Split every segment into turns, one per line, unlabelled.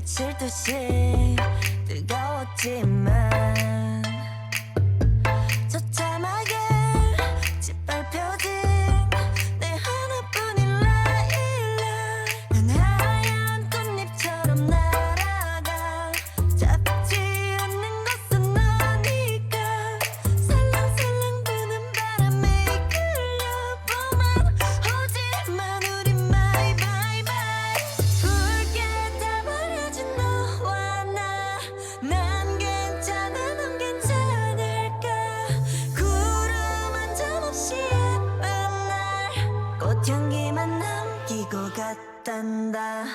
미칠 듯이 뜨거웠지만 처참하게 짓밟혀진 내 하나뿐인 라일락 난 하얀 꽃잎처럼 날아가 잡지 않는 것은 너니까 살랑살랑 부는 바람에 이끌려보만 오지만 우린 마이 바이 바이 붉게 타버려진 너와 난 괜찮아 넌 괜찮을까 구름 한 점 없이 예쁜 날 꽃향기만 남기고 갔단다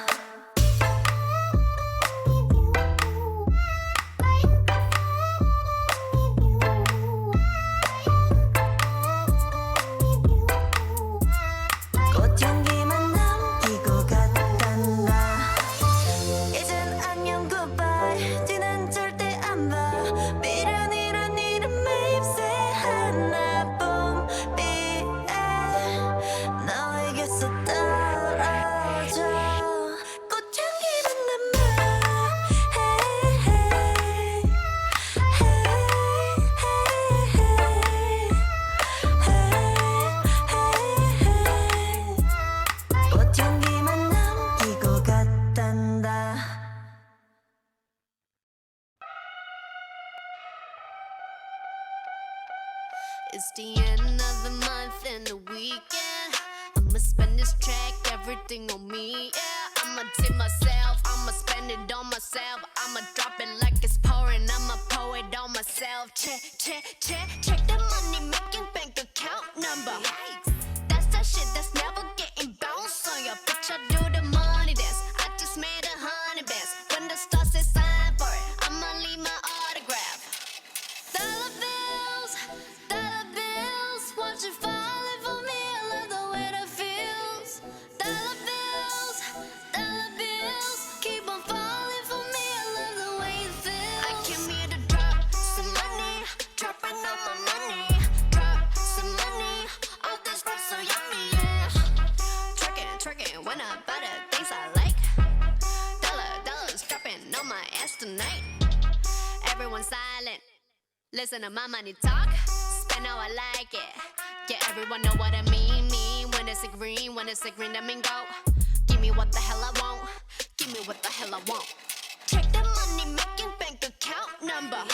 꽃향기만 남기고 갔단다 이젠 안녕 굿바이 뒤는 절대 안 봐 미련이란 이름에 입새하나 봄비에 너에게서 떨어져 꽃향기만 남아 꽃향기만 남기고 갔단다
It's the end of the month and the weekend. I'ma spend this track, everything on me. Yeah, I'ma tip myself, I'ma spend it on myself. I'ma drop it like it's pouring, I'ma pour it on myself. Check the money making bank account number. That's that shit that's never getting bounced on your bitch. I do the money dance. I just made 100 bands. When the stars say sign for it, I'ma leave my autograph. Dollar bills, watch it falling for me. I love the way that feels. Dollar bills, keep on falling for me. I love the way it feels. I came here to drop some money, dropping all my money. Drop some money, all this rap so yummy, yeah. Twerking when I buy the things I like. Dollars dropping on my ass tonight. Everyone silent. Listen to my money talk, spend how I like it. Yeah, everyone know what I mean. When it's a green, that mean go. Give me what the hell I want. Give me what the hell I want. Check the money making bank account number.